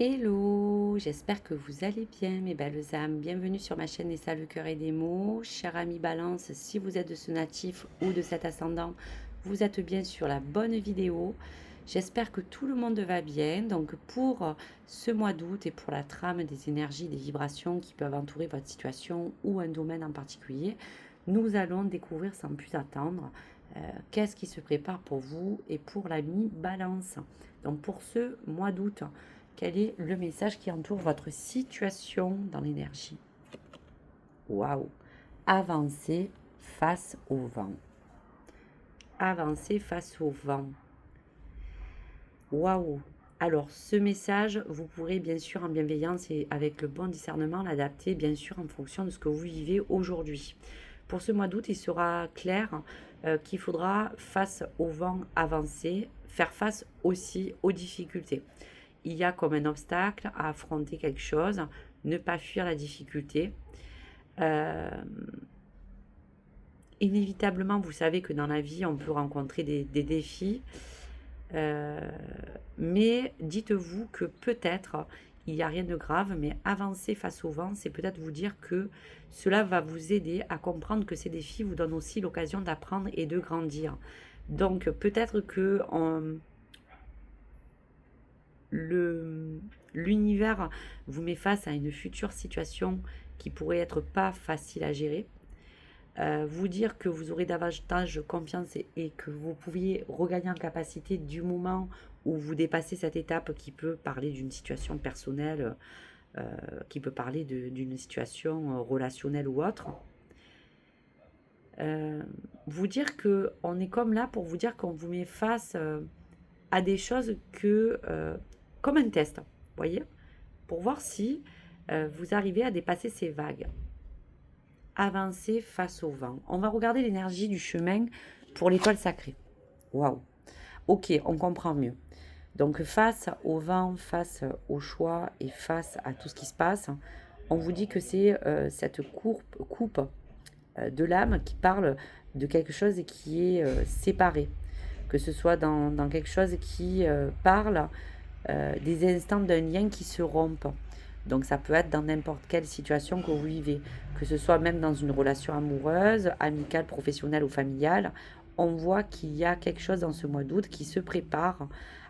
Hello, j'espère que vous allez bien mes belles âmes. Bienvenue sur ma chaîne Les Salles, le cœur et des mots. Cher ami Balance, si vous êtes de ce natif ou de cet ascendant, vous êtes bien sur la bonne vidéo. J'espère que tout le monde va bien. Donc pour ce mois d'août et pour la trame des énergies, des vibrations qui peuvent entourer votre situation ou un domaine en particulier, nous allons découvrir sans plus attendre qu'est-ce qui se prépare pour vous et pour l'ami Balance. Donc pour ce mois d'août, quel est le message qui entoure votre situation dans l'énergie? Waouh! Avancez face au vent. Avancez face au vent. Waouh! Alors, ce message, vous pourrez bien sûr en bienveillance et avec le bon discernement l'adapter bien sûr en fonction de ce que vous vivez aujourd'hui. Pour ce mois d'août, il sera clair qu'il faudra, face au vent avancé, faire face aussi aux difficultés. Il y a comme un obstacle à affronter quelque chose, ne pas fuir la difficulté. Euh, Inévitablement, vous savez que dans la vie, on peut rencontrer des défis, euh, mais dites-vous que peut-être il n'y a rien de grave, mais avancer face au vent, c'est peut-être vous dire que cela va vous aider à comprendre que ces défis vous donnent aussi l'occasion d'apprendre et de grandir. Donc peut-être que l'univers vous met face à une future situation qui pourrait être pas facile à gérer. Vous dire que vous aurez davantage confiance et que vous pouviez regagner en capacité du moment où vous dépassez cette étape qui peut parler d'une situation personnelle, qui peut parler d'une situation relationnelle ou autre. Euh, Vous dire que on est comme là pour vous dire qu'on vous met face à des choses comme un test, vous voyez, pour voir si vous arrivez à dépasser ces vagues. Avancer face au vent. On va regarder l'énergie du chemin pour l'étoile sacrée. Waouh. Ok, on comprend mieux. Donc face au vent, face au choix et face à tout ce qui se passe, on vous dit que c'est cette coupe de l'âme qui parle de quelque chose qui est séparé. Que ce soit dans quelque chose qui parle des instants d'un lien qui se rompent. Donc ça peut être dans n'importe quelle situation que vous vivez, que ce soit même dans une relation amoureuse, amicale, professionnelle ou familiale. On voit qu'il y a quelque chose dans ce mois d'août qui se prépare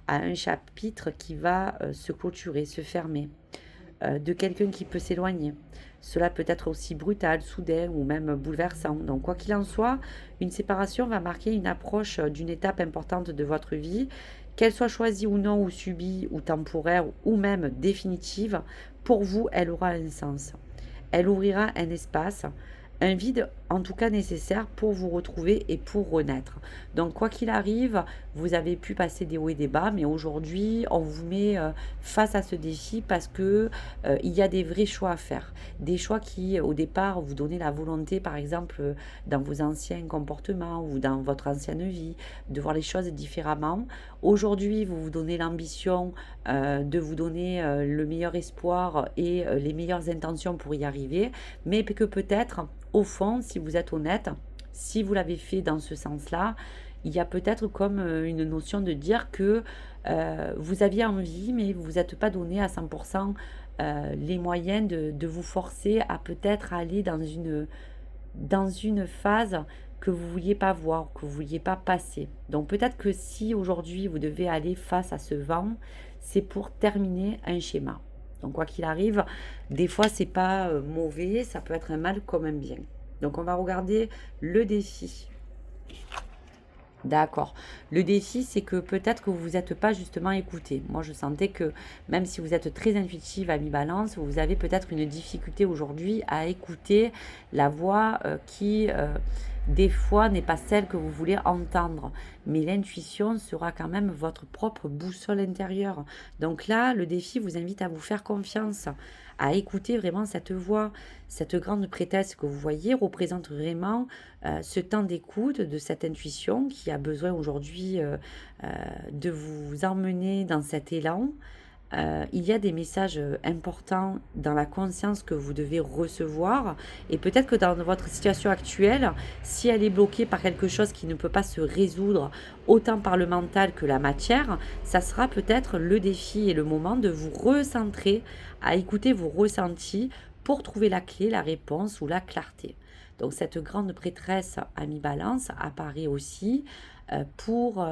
à un chapitre qui va se clôturer, se fermer, de quelqu'un qui peut s'éloigner. Cela peut être aussi brutal, soudain ou même bouleversant. Donc quoi qu'il en soit, une séparation va marquer une approche d'une étape importante de votre vie, qu'elle soit choisie ou non, ou subie, ou temporaire, ou même définitive. Pour vous, elle aura un sens. Elle ouvrira un espace, un vide en tout cas nécessaire pour vous retrouver et pour renaître. Donc quoi qu'il arrive, vous avez pu passer des hauts et des bas, mais aujourd'hui on vous met face à ce défi parce que il y a des vrais choix à faire. Des choix qui au départ vous donnaient la volonté, par exemple dans vos anciens comportements ou dans votre ancienne vie, de voir les choses différemment. Aujourd'hui vous vous donnez l'ambition de vous donner le meilleur espoir et les meilleures intentions pour y arriver, mais que peut-être au fond, si vous êtes honnête, si vous l'avez fait dans ce sens-là, il y a peut-être comme une notion de dire que vous aviez envie, mais vous n'êtes pas donné à 100% les moyens de vous forcer à peut-être aller dans une phase que vous ne vouliez pas voir, que vous ne vouliez pas passer. Donc peut-être que si aujourd'hui vous devez aller face à ce vent, c'est pour terminer un schéma. Donc quoi qu'il arrive, des fois c'est pas mauvais, ça peut être un mal comme un bien. Donc on va regarder le défi. D'accord. Le défi, c'est que peut-être que vous vous êtes pas justement écouté. Moi, je sentais que même si vous êtes très intuitive à mi-balance, vous avez peut-être une difficulté aujourd'hui à écouter la voix qui, des fois, n'est pas celle que vous voulez entendre. Mais l'intuition sera quand même votre propre boussole intérieure. Donc là, le défi vous invite à vous faire confiance, à écouter vraiment cette voix. Cette grande prêtresse que vous voyez représente vraiment ce temps d'écoute de cette intuition qui a besoin aujourd'hui de vous emmener dans cet élan il y a des messages importants dans la conscience que vous devez recevoir. Et peut-être que dans votre situation actuelle, si elle est bloquée par quelque chose qui ne peut pas se résoudre autant par le mental que la matière, ça sera peut-être le défi et le moment de vous recentrer, à écouter vos ressentis pour trouver la clé, la réponse ou la clarté. Donc cette grande prêtresse à mi-balance apparaît aussi pour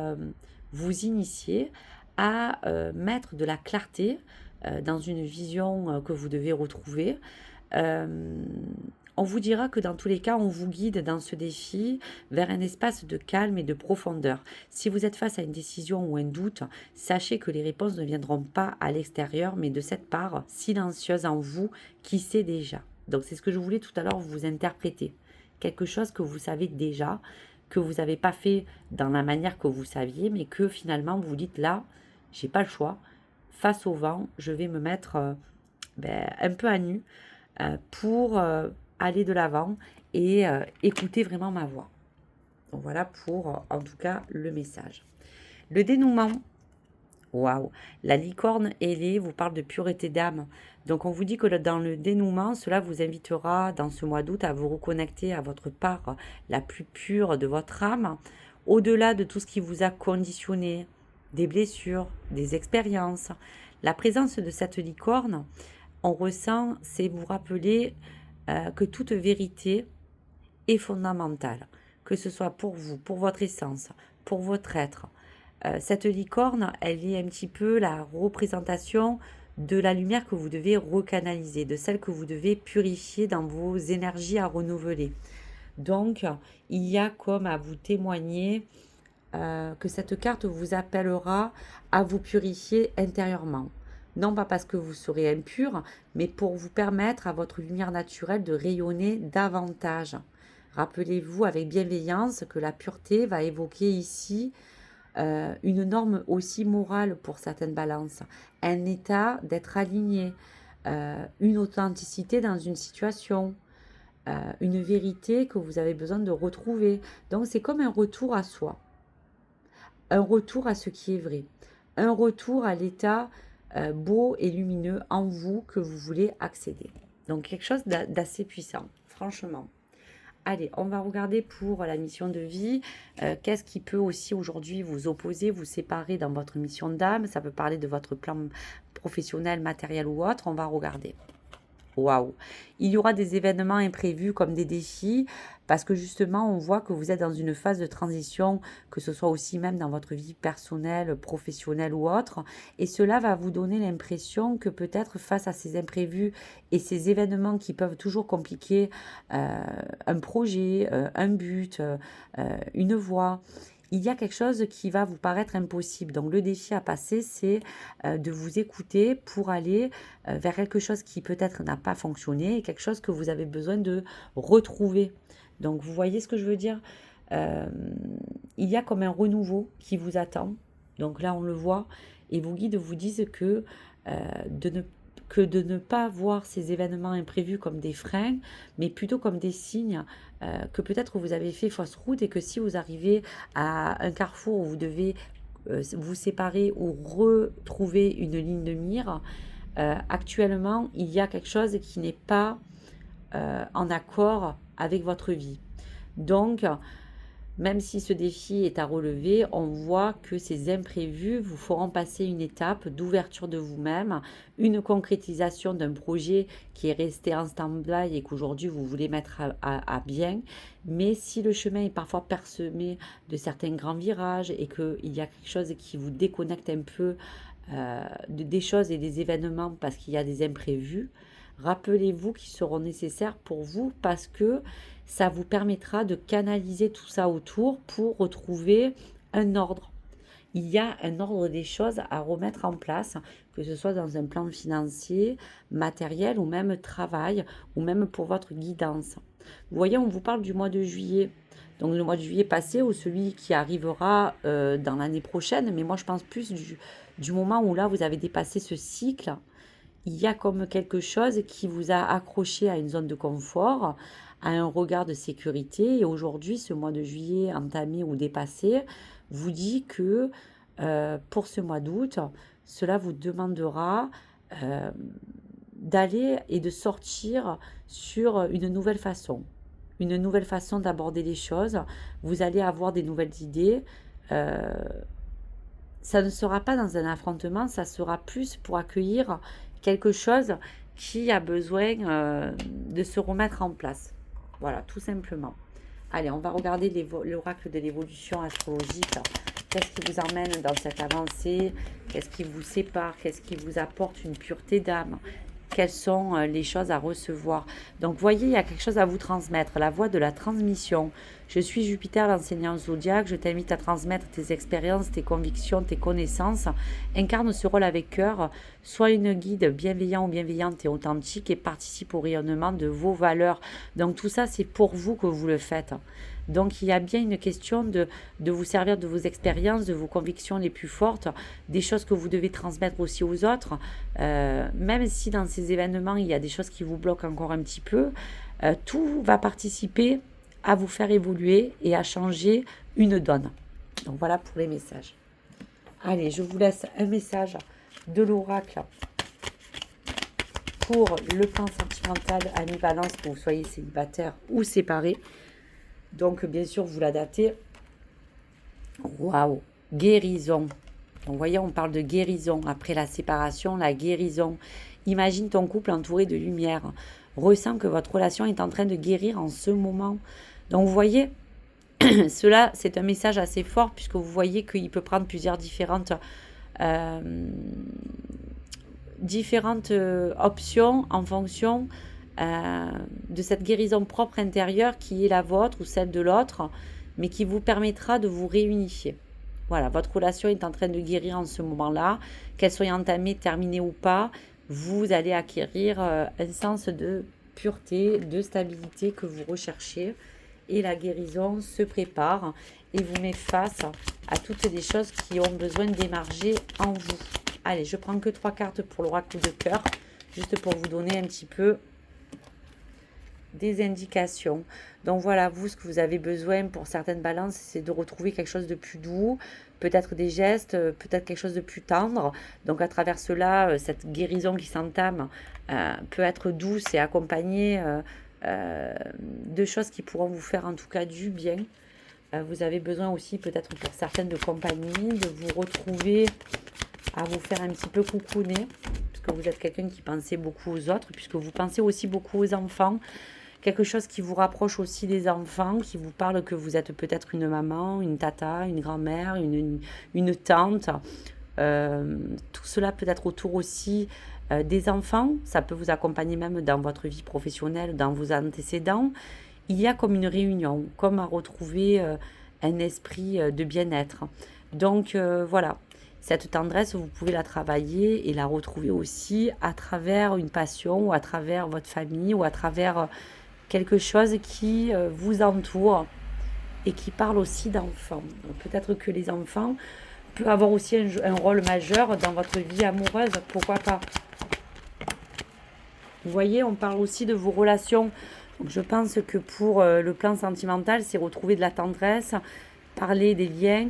vous initier à mettre de la clarté dans une vision que vous devez retrouver. Euh, on vous dira que dans tous les cas, on vous guide dans ce défi vers un espace de calme et de profondeur. Si vous êtes face à une décision ou un doute, sachez que les réponses ne viendront pas à l'extérieur, mais de cette part silencieuse en vous qui sait déjà. Donc c'est ce que je voulais tout à l'heure vous interpréter. Quelque chose que vous savez déjà, que vous n'avez pas fait dans la manière que vous saviez, mais que finalement vous dites là, j'ai pas le choix. Face au vent, je vais me mettre un peu à nu pour aller de l'avant et écouter vraiment ma voix. Donc voilà pour en tout cas le message. Le dénouement. Waouh, la licorne ailée vous parle de pureté d'âme. Donc on vous dit que dans le dénouement, cela vous invitera dans ce mois d'août à vous reconnecter à votre part la plus pure de votre âme, au-delà de tout ce qui vous a conditionné, des blessures, des expériences. La présence de cette licorne, on ressent, c'est vous rappeler que toute vérité est fondamentale, que ce soit pour vous, pour votre essence, pour votre être. Cette licorne, elle est un petit peu la représentation de la lumière que vous devez recanaliser, de celle que vous devez purifier dans vos énergies à renouveler. Donc, il y a comme à vous témoigner que cette carte vous appellera à vous purifier intérieurement. Non pas parce que vous serez impur, mais pour vous permettre à votre lumière naturelle de rayonner davantage. Rappelez-vous avec bienveillance que la pureté va évoquer ici une norme aussi morale pour certaines balances, un état d'être aligné, une authenticité dans une situation, une vérité que vous avez besoin de retrouver. Donc c'est comme un retour à soi, un retour à ce qui est vrai, un retour à l'état beau et lumineux en vous que vous voulez accéder. Donc quelque chose d'assez puissant, franchement. Allez, on va regarder pour la mission de vie. Qu'est-ce qui peut aussi aujourd'hui vous opposer, vous séparer dans votre mission d'âme? Ça peut parler de votre plan professionnel, matériel ou autre. On va regarder. Waouh! Il y aura des événements imprévus comme des défis parce que justement, on voit que vous êtes dans une phase de transition, que ce soit aussi même dans votre vie personnelle, professionnelle ou autre. Et cela va vous donner l'impression que peut-être face à ces imprévus et ces événements qui peuvent toujours compliquer un projet, un but, une voie, il y a quelque chose qui va vous paraître impossible. Donc le défi à passer, c'est de vous écouter pour aller vers quelque chose qui peut-être n'a pas fonctionné et quelque chose que vous avez besoin de retrouver. Donc vous voyez ce que je veux dire? Il y a comme un renouveau qui vous attend. Donc là, on le voit. Et vos guides vous disent de ne pas voir ces événements imprévus comme des freins, mais plutôt comme des signes que peut-être vous avez fait fausse route et que si vous arrivez à un carrefour où vous devez vous séparer ou retrouver une ligne de mire, actuellement, il y a quelque chose qui n'est pas en accord avec votre vie. Donc, même si ce défi est à relever, on voit que ces imprévus vous feront passer une étape d'ouverture de vous-même, une concrétisation d'un projet qui est resté en stand-by et qu'aujourd'hui vous voulez mettre à bien. Mais si le chemin est parfois parsemé de certains grands virages et qu'il y a quelque chose qui vous déconnecte un peu des choses et des événements parce qu'il y a des imprévus, rappelez-vous qu'ils seront nécessaires pour vous parce que ça vous permettra de canaliser tout ça autour pour retrouver un ordre. Il y a un ordre des choses à remettre en place, que ce soit dans un plan financier, matériel ou même travail, ou même pour votre guidance. Vous voyez, on vous parle du mois de juillet. Donc le mois de juillet passé ou celui qui arrivera dans l'année prochaine, mais moi je pense plus du moment où là vous avez dépassé ce cycle, il y a comme quelque chose qui vous a accroché à une zone de confort, à un regard de sécurité. Et aujourd'hui, ce mois de juillet entamé ou dépassé vous dit que pour ce mois d'août, cela vous demandera d'aller et de sortir sur une nouvelle façon d'aborder les choses. Vous allez avoir des nouvelles idées. Ça ne sera pas dans un affrontement, ça sera plus pour accueillir quelque chose qui a besoin de se remettre en place. Voilà, tout simplement. Allez, on va regarder l'oracle de l'évolution astrologique. Qu'est-ce qui vous emmène dans cette avancée? Qu'est-ce qui vous sépare? Qu'est-ce qui vous apporte une pureté d'âme? Quelles sont les choses à recevoir? Donc, voyez, il y a quelque chose à vous transmettre, la voie de la transmission. Je suis Jupiter, l'enseignant zodiaque. Je t'invite à transmettre tes expériences, tes convictions, tes connaissances. Incarne ce rôle avec cœur. Sois une guide bienveillant ou bienveillante et authentique et participe au rayonnement de vos valeurs. Donc, tout ça, c'est pour vous que vous le faites. Donc, il y a bien une question de vous servir de vos expériences, de vos convictions les plus fortes, des choses que vous devez transmettre aussi aux autres. Même si dans ces événements, il y a des choses qui vous bloquent encore un petit peu, tout va participer à vous faire évoluer et à changer une donne. Donc, voilà pour les messages. Allez, je vous laisse un message de l'oracle pour le plan sentimental à mi-balance, que vous soyez célibataire ou séparé. Donc, bien sûr, vous l'adaptez. Waouh, guérison. Donc, vous voyez, on parle de guérison. Après la séparation, la guérison. Imagine ton couple entouré de lumière. Ressens que votre relation est en train de guérir en ce moment. Donc, vous voyez, cela, c'est un message assez fort puisque vous voyez qu'il peut prendre plusieurs différentes options en fonction de cette guérison propre intérieure qui est la vôtre ou celle de l'autre, mais qui vous permettra de vous réunifier. Voilà, votre relation est en train de guérir en ce moment-là, qu'elle soit entamée, terminée ou pas, vous allez acquérir un sens de pureté, de stabilité que vous recherchez, et la guérison se prépare et vous met face à toutes les choses qui ont besoin d'émerger en vous. Allez, je prends que 3 cartes pour l'oracle de cœur, juste pour vous donner un petit peu des indications. Donc voilà, vous, ce que vous avez besoin pour certaines balances, c'est de retrouver quelque chose de plus doux, peut-être des gestes, peut-être quelque chose de plus tendre. Donc à travers cela, cette guérison qui s'entame peut être douce et accompagnée de choses qui pourront vous faire en tout cas du bien. Vous avez besoin aussi peut-être pour certaines de compagnie, de vous retrouver à vous faire un petit peu coucouner, puisque vous êtes quelqu'un qui pensait beaucoup aux autres, puisque vous pensez aussi beaucoup aux enfants. Quelque chose qui vous rapproche aussi des enfants, qui vous parle que vous êtes peut-être une maman, une tata, une grand-mère, une tante. Tout cela peut être autour aussi des enfants. Ça peut vous accompagner même dans votre vie professionnelle, dans vos antécédents. Il y a comme une réunion, comme à retrouver un esprit de bien-être. Donc voilà, cette tendresse, vous pouvez la travailler et la retrouver aussi à travers une passion ou à travers votre famille ou à travers quelque chose qui vous entoure et qui parle aussi d'enfants. Peut-être que les enfants peuvent avoir aussi un rôle majeur dans votre vie amoureuse, pourquoi pas. Vous voyez, on parle aussi de vos relations. Donc je pense que pour le plan sentimental, c'est retrouver de la tendresse, parler des liens,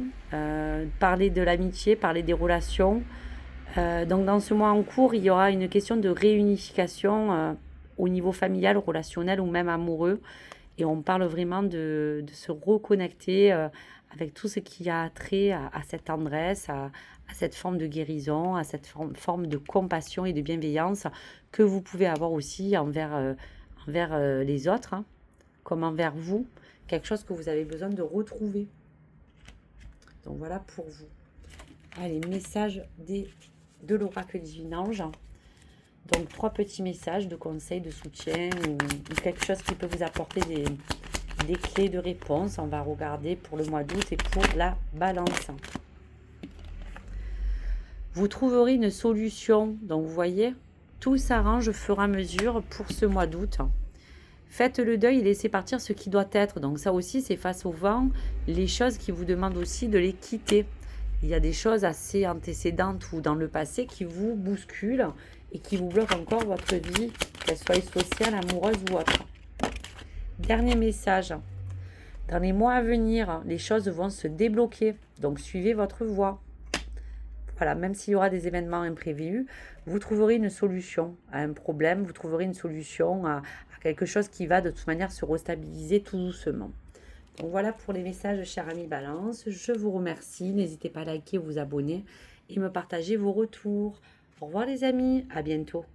parler de l'amitié, parler des relations. Donc dans ce mois en cours, il y aura une question de réunification au niveau familial, relationnel ou même amoureux. Et on parle vraiment de se reconnecter avec tout ce qui a trait à cette tendresse, à cette forme de guérison, à cette forme de compassion et de bienveillance que vous pouvez avoir aussi envers les autres, hein, comme envers vous. Quelque chose que vous avez besoin de retrouver. Donc voilà pour vous. Allez, message de l'oracle divin ange. Donc 3 petits messages de conseils, de soutien ou quelque chose qui peut vous apporter des clés de réponse. On va regarder pour le mois d'août et pour la balance. Vous trouverez une solution. Donc vous voyez, tout s'arrange au fur et à mesure pour ce mois d'août. Faites le deuil et laissez partir ce qui doit être. Donc ça aussi, c'est face au vent, les choses qui vous demandent aussi de les quitter. Il y a des choses assez antécédentes ou dans le passé qui vous bousculent et qui vous bloquent encore votre vie, qu'elle soit sociale, amoureuse ou autre. Dernier message. Dans les mois à venir, les choses vont se débloquer. Donc suivez votre voie. voilà, même s'il y aura des événements imprévus, vous trouverez une solution à un problème, vous trouverez une solution à quelque chose qui va de toute manière se restabiliser tout doucement. Donc voilà pour les messages, chers amis Balance. Je vous remercie. N'hésitez pas à liker, vous abonner et me partager vos retours. Au revoir les amis, à bientôt.